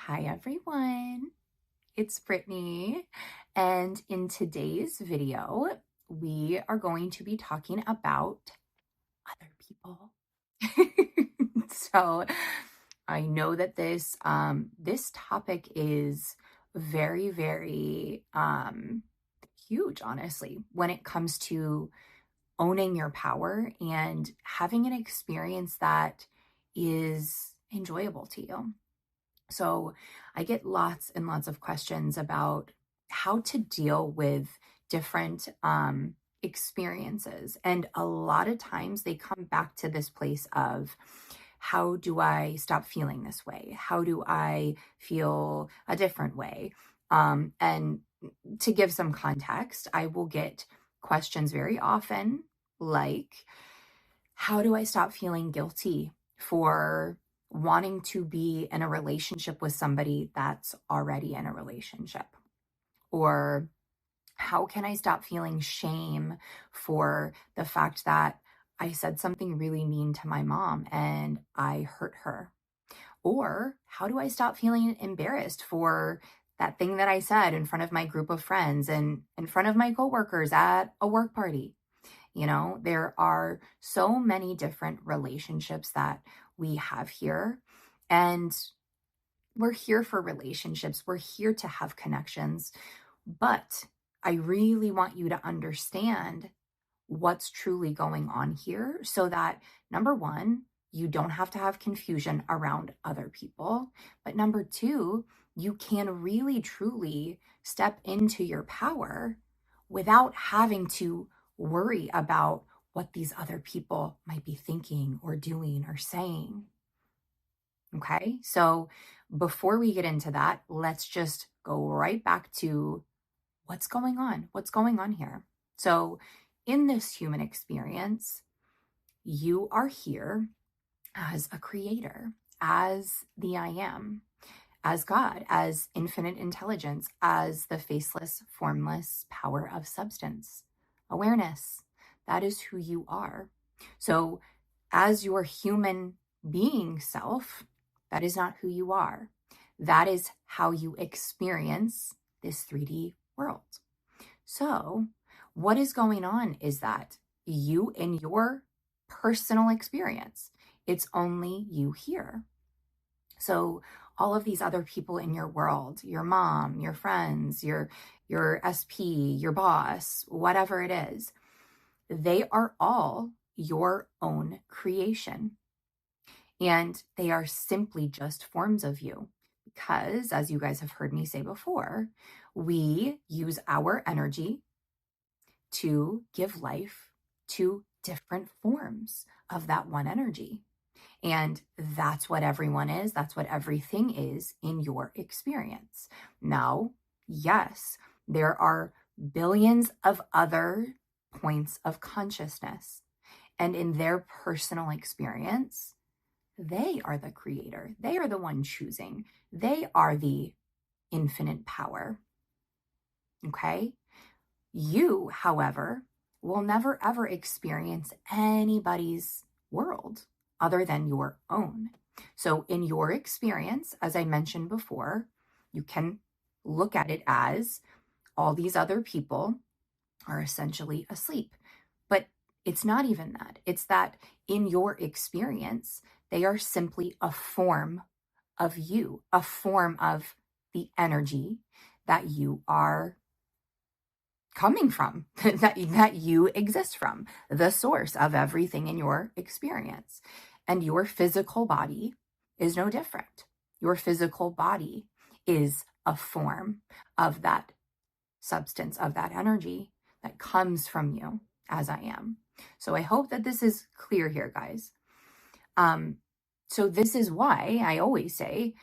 Hi everyone, it's Brittany, and in today's video, we are going to be talking about other people. So I know that this topic is very, very huge, honestly, when it comes to owning your power and having an experience that is enjoyable to you. So I get lots and lots of questions about how to deal with different experiences. And a lot of times they come back to this place of, how do I stop feeling this way? How do I feel a different way? And to give some context, I will get questions very often like, how do I stop feeling guilty for wanting to be in a relationship with somebody that's already in a relationship? Or how can I stop feeling shame for the fact that I said something really mean to my mom and I hurt her? Or how do I stop feeling embarrassed for that thing that I said in front of my group of friends and in front of my coworkers at a work party? You know, there are so many different relationships that we have here, and we're here for relationships. We're here to have connections, but I really want you to understand what's truly going on here so that, number one, you don't have to have confusion around other people, but number two, you can really truly step into your power without having to worry about what these other people might be thinking or doing or saying. Okay, so before we get into that, let's just go right back to what's going on. What's going on here? So, in this human experience, you are here as a creator, as the I am, as God, as infinite intelligence, as the faceless, formless power of substance, awareness. That is who you are. So, as your human being self, that is not who you are. That is how you experience this 3D world. So, what is going on is that you, in your personal experience, it's only you here. So, all of these other people in your world, your mom, your friends, your SP, your boss, whatever it is, they are all your own creation. And they are simply just forms of you. Because, as you guys have heard me say before, we use our energy to give life to different forms of that one energy. And that's what everyone is. That's what everything is in your experience. Now, yes, there are billions of other points of consciousness. And in their personal experience, they are the creator. They are the one choosing. They are the infinite power. Okay? You, however, will never ever experience anybody's world other than your own. So in your experience, as I mentioned before, you can look at it as all these other people are essentially asleep. But it's not even that. It's that in your experience, they are simply a form of you, a form of the energy that you are coming from, that you exist from, the source of everything in your experience. And your physical body is no different. Your physical body is a form of that substance, of that energy that comes from you, as I am. So I hope that this is clear here, guys. So this is why I always say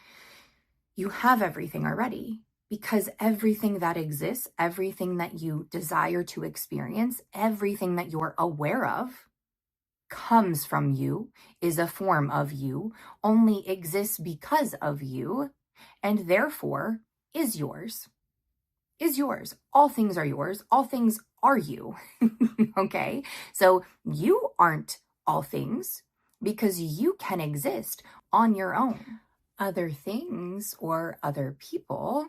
you have everything already, because everything that exists, everything that you desire to experience, everything that you're aware of comes from you, is a form of you, only exists because of you, and therefore is yours. Is yours. All things are yours. All things are you. Okay? So you aren't all things because you can exist on your own. Other things or other people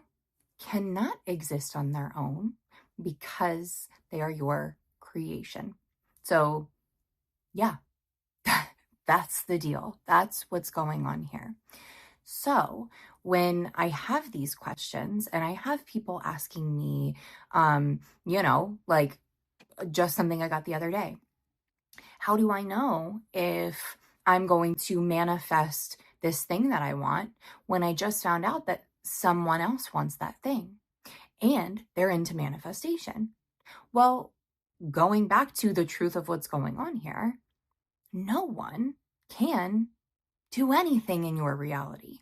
cannot exist on their own because they are your creation. So, yeah, that's the deal. That's what's going on here. So, when I have these questions and I have people asking me, like just something I got the other day, how do I know if I'm going to manifest this thing that I want when I just found out that someone else wants that thing and they're into manifestation? Well, going back to the truth of what's going on here, no one can do anything in your reality.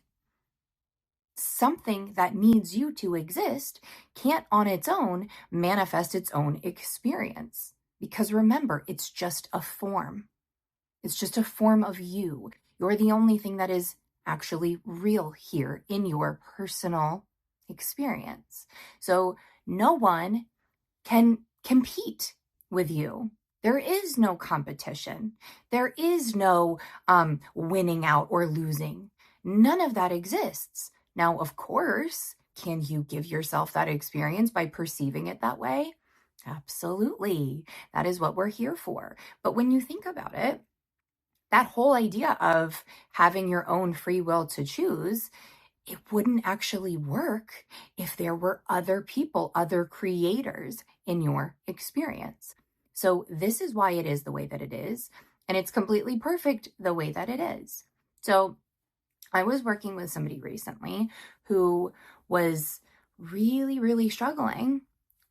Something that needs you to exist can't on its own manifest its own experience. Because remember, it's just a form. It's just a form of you. You're the only thing that is actually real here in your personal experience. So no one can compete with you. There is no competition. There is no winning out or losing. None of that exists. Now, of course, can you give yourself that experience by perceiving it that way? Absolutely. That is what we're here for. But when you think about it, that whole idea of having your own free will to choose, it wouldn't actually work if there were other people, other creators in your experience. So this is why it is the way that it is. And it's completely perfect the way that it is. So I was working with somebody recently who was really, really struggling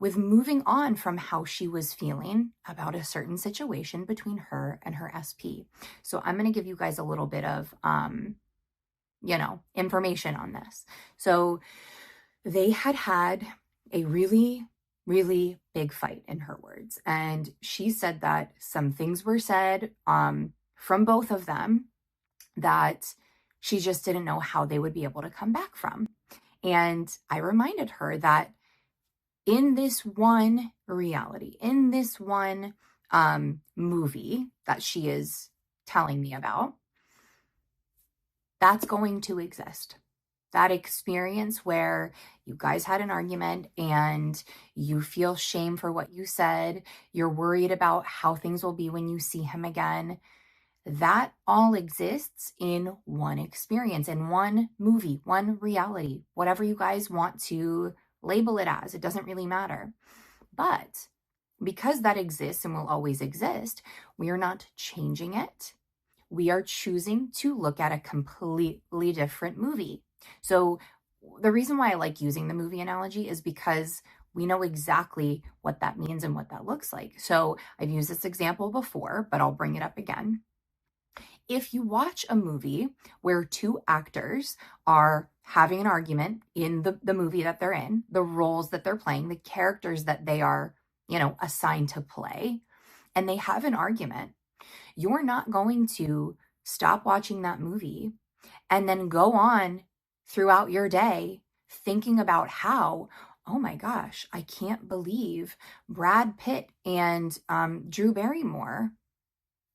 with moving on from how she was feeling about a certain situation between her and her SP. So I'm going to give you guys a little bit of, information on this. So they had a really, really big fight, in her words. And she said that some things were said from both of them that she just didn't know how they would be able to come back from. And I reminded her that in this one reality, in this one movie that she is telling me about, that's going to exist. That experience where you guys had an argument and you feel shame for what you said, you're worried about how things will be when you see him again, that all exists in one experience, in one movie, one reality, whatever you guys want to label it as. It doesn't really matter. But because that exists and will always exist, we are not changing it. We are choosing to look at a completely different movie. So the reason why I like using the movie analogy is because we know exactly what that means and what that looks like. So I've used this example before, but I'll bring it up again. If you watch a movie where two actors are having an argument in the movie that they're in, the roles that they're playing, the characters that they are, assigned to play, and they have an argument, you're not going to stop watching that movie and then go on throughout your day thinking about how, oh my gosh, I can't believe Brad Pitt and Drew Barrymore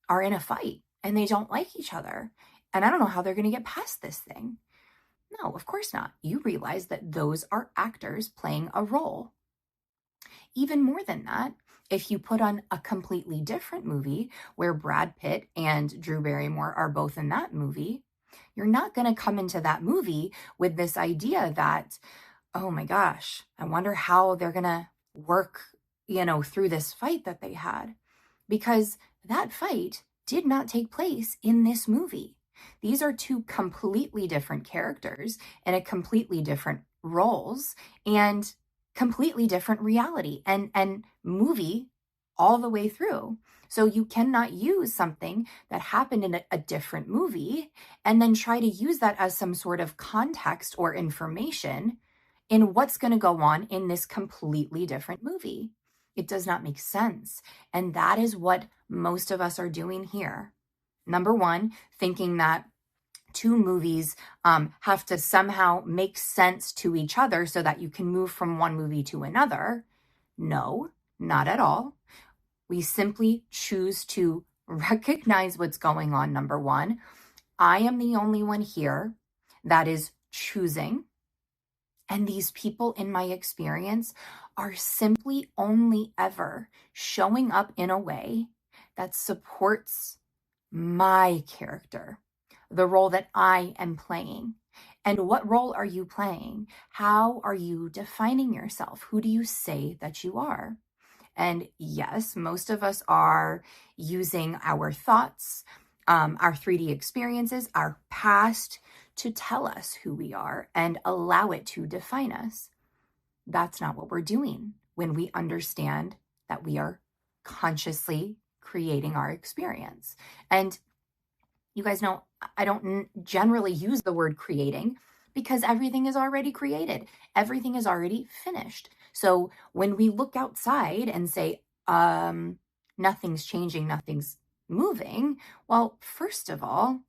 are in a fight and they don't like each other. And I don't know how they're going to get past this thing. No, of course not. You realize that those are actors playing a role. Even more than that, if you put on a completely different movie where Brad Pitt and Drew Barrymore are both in that movie, you're not going to come into that movie with this idea that, oh my gosh, I wonder how they're going to work, through this fight that they had. Because that fight did not take place in this movie. These are two completely different characters in a completely different roles and completely different reality and movie all the way through. So you cannot use something that happened in a different movie and then try to use that as some sort of context or information in what's going to go on in this completely different movie. It does not make sense. And that is what most of us are doing here. Number one, thinking that two movies have to somehow make sense to each other so that you can move from one movie to another. No, not at all. We simply choose to recognize what's going on. Number one, I am the only one here that is choosing. And these people in my experience are simply only ever showing up in a way that supports my character, the role that I am playing. And what role are you playing? How are you defining yourself? Who do you say that you are? And yes, most of us are using our thoughts, our 3D experiences, our past to tell us who we are and allow it to define us. That's not what we're doing when we understand that we are consciously creating our experience. And you guys know, I don't generally use the word creating because everything is already created. Everything is already finished. So when we look outside and say, nothing's changing, nothing's moving, well, first of all,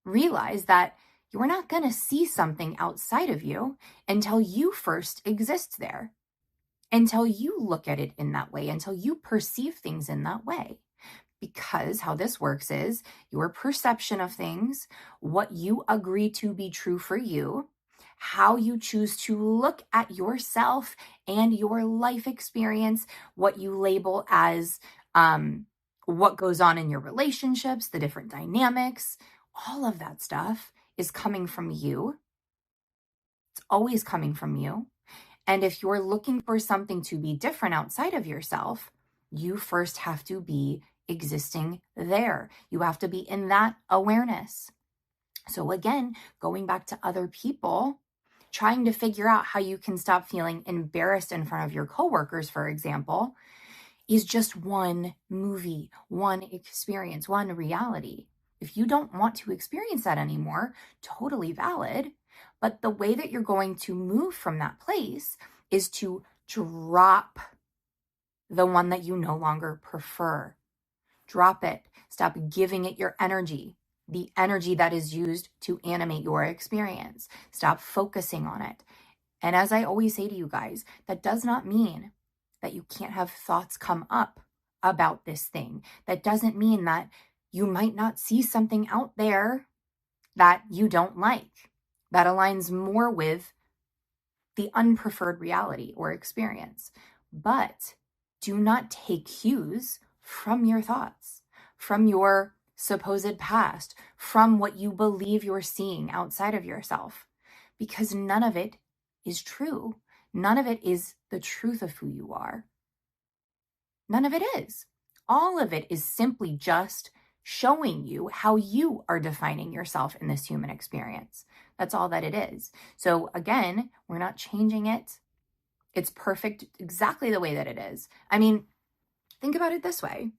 realize that you're not going to see something outside of you until you first exist there, until you look at it in that way, until you perceive things in that way. Because how this works is your perception of things, what you agree to be true for you, how you choose to look at yourself and your life experience, what you label as what goes on in your relationships, the different dynamics, all of that stuff is coming from you. It's always coming from you. And if you're looking for something to be different outside of yourself, you first have to be existing there. You have to be in that awareness. So again, going back to other people, trying to figure out how you can stop feeling embarrassed in front of your coworkers, for example, is just one movie, one experience, one reality. If you don't want to experience that anymore, totally valid. But the way that you're going to move from that place is to drop the one that you no longer prefer. Drop it. Stop giving it your energy, the energy that is used to animate your experience. Stop focusing on it. And as I always say to you guys, that does not mean that you can't have thoughts come up about this thing. That doesn't mean that you might not see something out there that you don't like, that aligns more with the unpreferred reality or experience. But do not take cues from your thoughts, from your supposed past, from what you believe you're seeing outside of yourself, because none of it is true. None of it is the truth of who you are. None of it is. All of it is simply just showing you how you are defining yourself in this human experience. That's all that it is. So again, we're not changing it. It's perfect exactly the way that it is. I mean, think about it this way.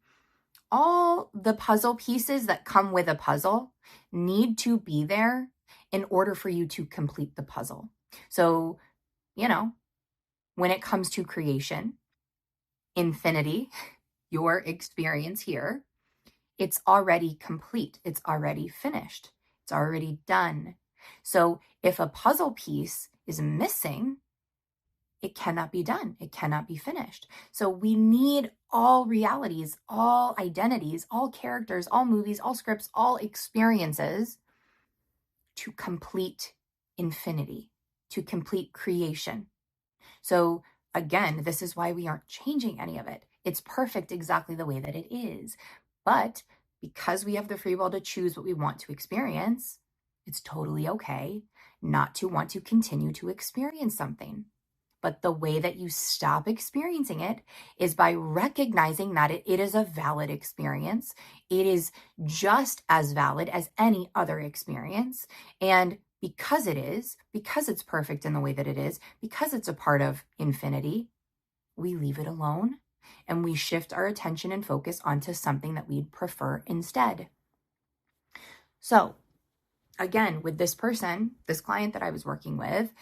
All the puzzle pieces that come with a puzzle need to be there in order for you to complete the puzzle. So, when it comes to creation, infinity, your experience here, it's already complete. It's already finished. It's already done. So if a puzzle piece is missing, it cannot be done. It cannot be finished. So we need all realities, all identities, all characters, all movies, all scripts, all experiences to complete infinity, to complete creation. So again, this is why we aren't changing any of it. It's perfect exactly the way that it is. But because we have the free will to choose what we want to experience, it's totally okay not to want to continue to experience something. But the way that you stop experiencing it is by recognizing that it is a valid experience. It is just as valid as any other experience. And because it's perfect in the way that it is, because it's a part of infinity, we leave it alone and we shift our attention and focus onto something that we'd prefer instead. So again, with this person, this client that I was working with,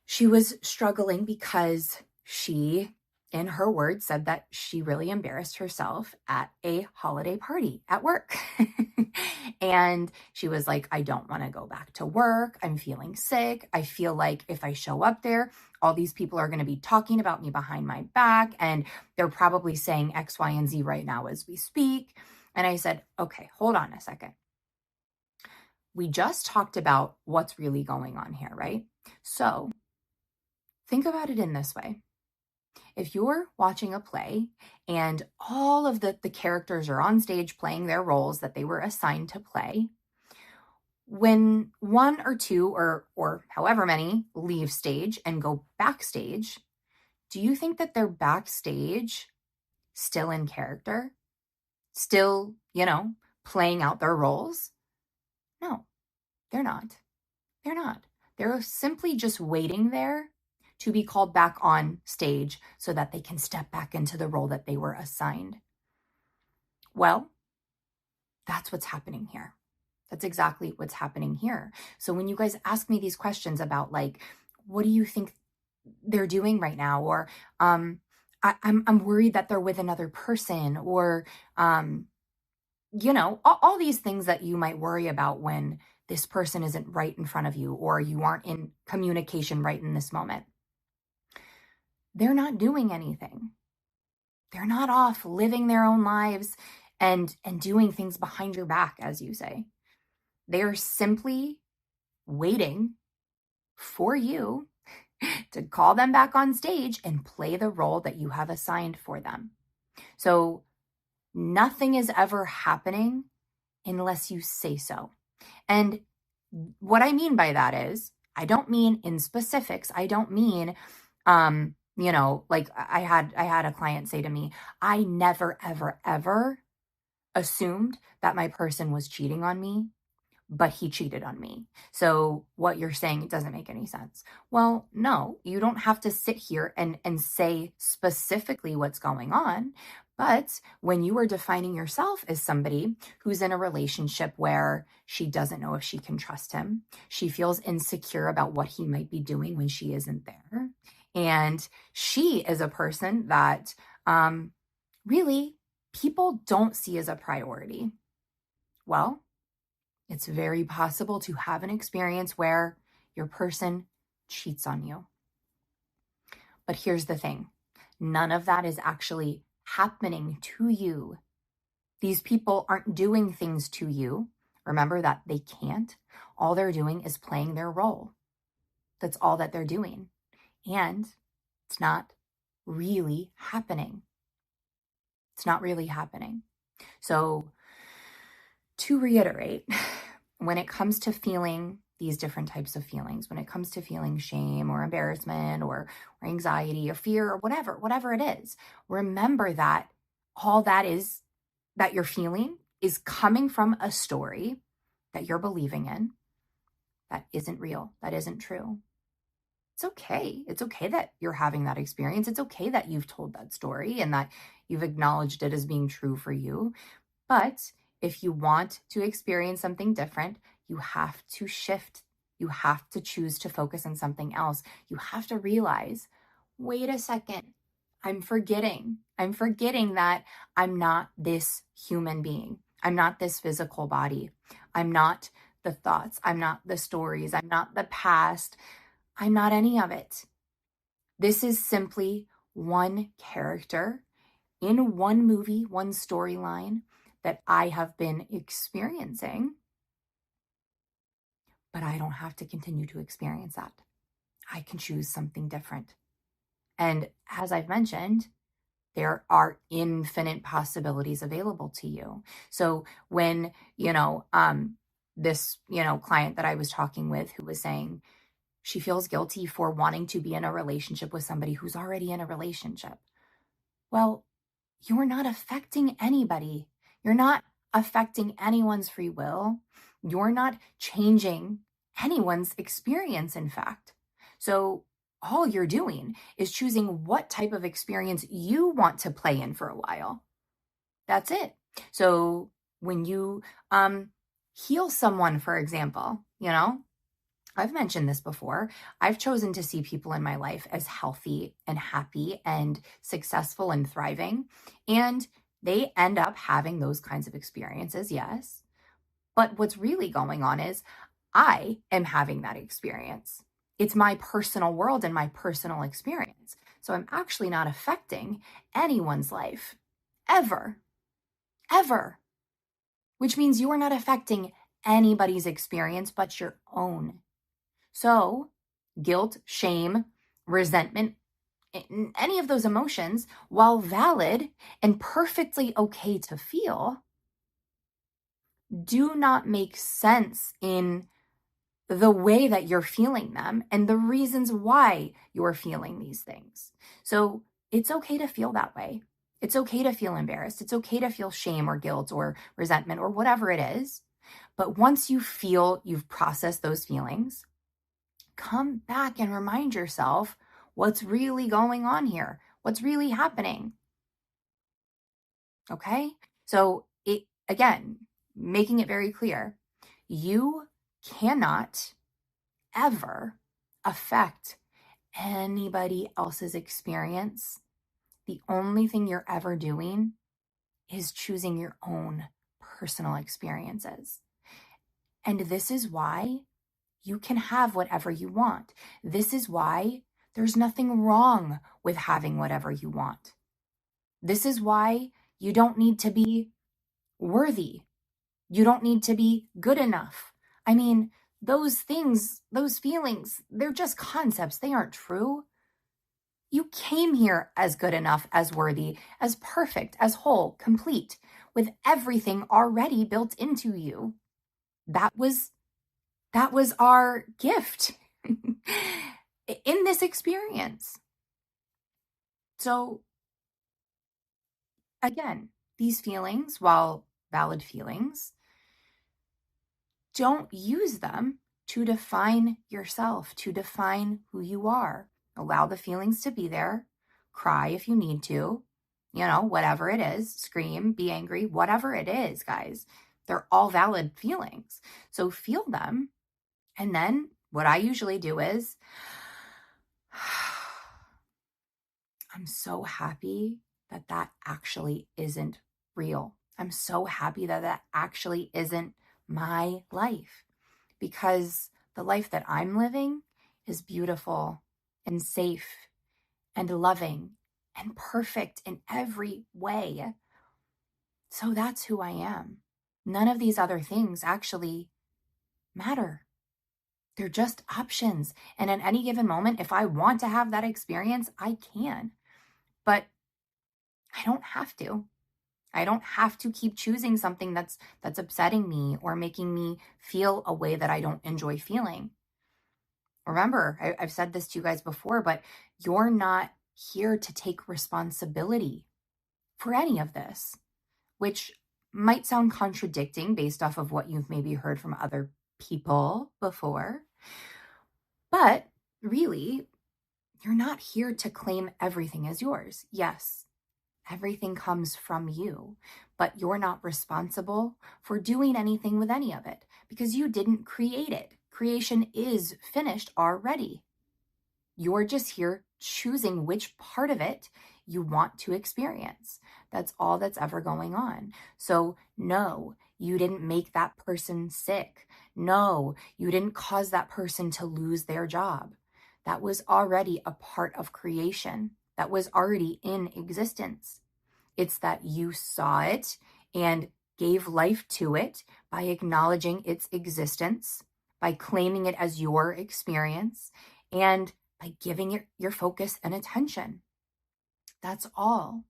she was struggling because she, in her words, said that she really embarrassed herself at a holiday party at work. And she was like, I don't want to go back to work. I'm feeling sick. I feel like if I show up there, all these people are going to be talking about me behind my back. And they're probably saying X, Y, and Z right now as we speak. And I said, okay, hold on a second. we just talked about what's really going on here, right? So think about it in this way. If you're watching a play and all of the characters are on stage playing their roles that they were assigned to play, when one or two or however many leave stage and go backstage, do you think that they're backstage still in character? Still, playing out their roles? No, they're not. They're not. They're simply just waiting there to be called back on stage so that they can step back into the role that they were assigned. Well, that's what's happening here. That's exactly what's happening here. So when you guys ask me these questions about like, what do you think they're doing right now? Or I'm worried that they're with another person, or all these things that you might worry about when this person isn't right in front of you, or you aren't in communication right in this moment. They're not doing anything. They're not off living their own lives and doing things behind your back, as you say. They're simply waiting for you to call them back on stage and play the role that you have assigned for them. So nothing is ever happening unless you say so. And what I mean by that is, I don't mean in specifics. I don't mean, like I had a client say to me, I never, ever, ever assumed that my person was cheating on me, but he cheated on me. So what you're saying, it doesn't make any sense. Well, no, you don't have to sit here and say specifically what's going on. But when you are defining yourself as somebody who's in a relationship where she doesn't know if she can trust him, she feels insecure about what he might be doing when she isn't there, and she is a person that really people don't see as a priority, well, it's very possible to have an experience where your person cheats on you. But here's the thing. None of that is actually happening to you. These people aren't doing things to you. Remember that they can't. All they're doing is playing their role. That's all that they're doing. And it's not really happening. It's not really happening. So to reiterate, when it comes to feeling these different types of feelings, when it comes to feeling shame or embarrassment or anxiety or fear or whatever it is, remember that all that is that you're feeling is coming from a story that you're believing in that isn't real, that isn't true. It's okay. It's okay that you're having that experience. It's okay that you've told that story and that you've acknowledged it as being true for you. But if you want to experience something different, you have to shift. You have to choose to focus on something else. You have to realize, wait a second, I'm forgetting that I'm not this human being. I'm not this physical body. I'm not the thoughts. I'm not the stories. I'm not the past. I'm not any of it. This is simply one character in one movie, one storyline that I have been experiencing, but I don't have to continue to experience that. I can choose something different. And as I've mentioned, there are infinite possibilities available to you. So when, this, client that I was talking with who was saying she feels guilty for wanting to be in a relationship with somebody who's already in a relationship. Well, you're not affecting anybody. You're not affecting anyone's free will. You're not changing anyone's experience, in fact. So all you're doing is choosing what type of experience you want to play in for a while. That's it. So when you heal someone, for example, I've mentioned this before. I've chosen to see people in my life as healthy and happy and successful and thriving. And they end up having those kinds of experiences, yes. But what's really going on is I am having that experience. It's my personal world and my personal experience. So I'm actually not affecting anyone's life, ever, which means you are not affecting anybody's experience but your own. So guilt, shame, resentment, any of those emotions, while valid and perfectly okay to feel, do not make sense in the way that you're feeling them and the reasons why you're feeling these things. So it's okay to feel that way. It's okay to feel embarrassed. It's okay to feel shame or guilt or resentment or whatever it is. But once you feel you've processed those feelings, come back and remind yourself what's really going on here, what's really happening. Okay? So it, again, making it very clear, you cannot ever affect anybody else's experience. The only thing you're ever doing is choosing your own personal experiences. And this is why you can have whatever you want. This is why there's nothing wrong with having whatever you want. This is why you don't need to be worthy. You don't need to be good enough. I mean, those things, those feelings, they're just concepts. They aren't true. You came here as good enough, as worthy, as perfect, as whole, complete, with everything already built into you. That was our gift in this experience. So again, these feelings, while valid feelings, don't use them to define yourself, to define who you are. Allow the feelings to be there. Cry if you need to, whatever it is, scream, be angry, whatever it is, guys. They're all valid feelings. So feel them. And then what I usually do is, I'm so happy that that actually isn't real. I'm so happy that that actually isn't my life, because the life that I'm living is beautiful and safe and loving and perfect in every way. So that's who I am. None of these other things actually matter. They're just options. And at any given moment, if I want to have that experience, I can. But I don't have to. I don't have to keep choosing something that's upsetting me or making me feel a way that I don't enjoy feeling. Remember, I've said this to you guys before, but you're not here to take responsibility for any of this, which might sound contradicting based off of what you've maybe heard from other people before. But really, you're not here to claim everything as yours. Yes, everything comes from you, but you're not responsible for doing anything with any of it because you didn't create it. Creation is finished already. You're just here choosing which part of it you want to experience. That's all that's ever going on. So no, you didn't make that person sick. No, you didn't cause that person to lose their job. That was already a part of creation. That was already in existence. It's that you saw it and gave life to it by acknowledging its existence, by claiming it as your experience, and by giving it your focus and attention. That's all.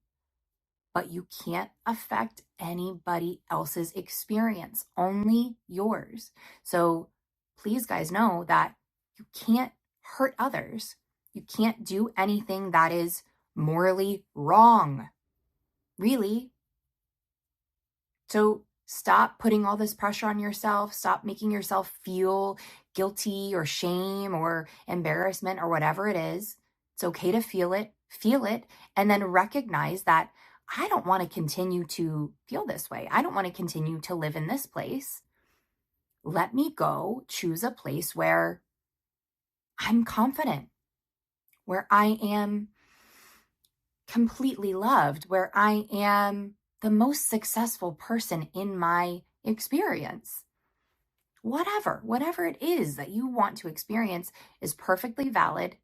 But you can't affect anybody else's experience, only yours. So please, guys, know that you can't hurt others. You can't do anything that is morally wrong. Really. So stop putting all this pressure on yourself. Stop making yourself feel guilty or shame or embarrassment or whatever it is. It's okay to feel it, and then recognize that I don't want to continue to feel this way. I don't want to continue to live in this place. Let me go choose a place where I'm confident, where I am completely loved, where I am the most successful person in my experience. Whatever it is that you want to experience is perfectly valid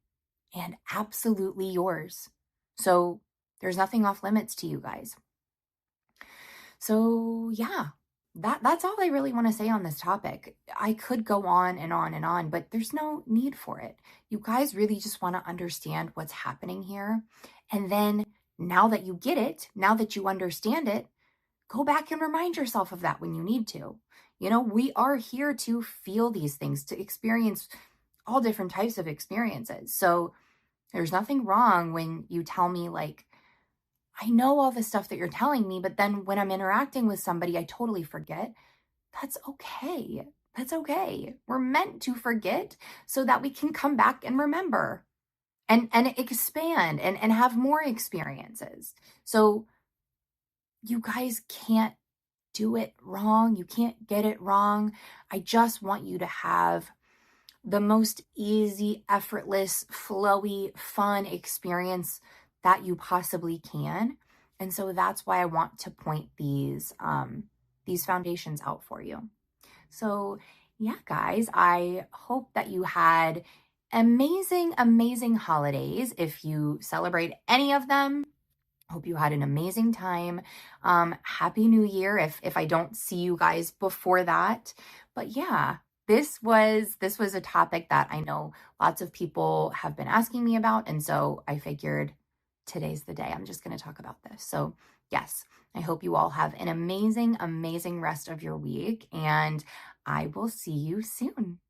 and absolutely yours. So there's nothing off limits to you guys. So yeah, that's all I really want to say on this topic. I could go on and on and on, but there's no need for it. You guys really just want to understand what's happening here. And then now that you get it, now that you understand it, go back and remind yourself of that when you need to. You know, we are here to feel these things, to experience all different types of experiences. So there's nothing wrong when you tell me, like, I know all the stuff that you're telling me, but then when I'm interacting with somebody, I totally forget. That's okay. That's okay. We're meant to forget so that we can come back and remember and expand and have more experiences. So you guys can't do it wrong. You can't get it wrong. I just want you to have the most easy, effortless, flowy, fun experience that you possibly can. And so that's why I want to point these foundations out for you. So yeah, guys, I hope that you had amazing, amazing holidays. If you celebrate any of them, hope you had an amazing time. Happy New Year if I don't see you guys before that. But yeah, this was a topic that I know lots of people have been asking me about, and so I figured today's the day. I'm just going to talk about this. So, yes, I hope you all have an amazing, amazing rest of your week, and I will see you soon.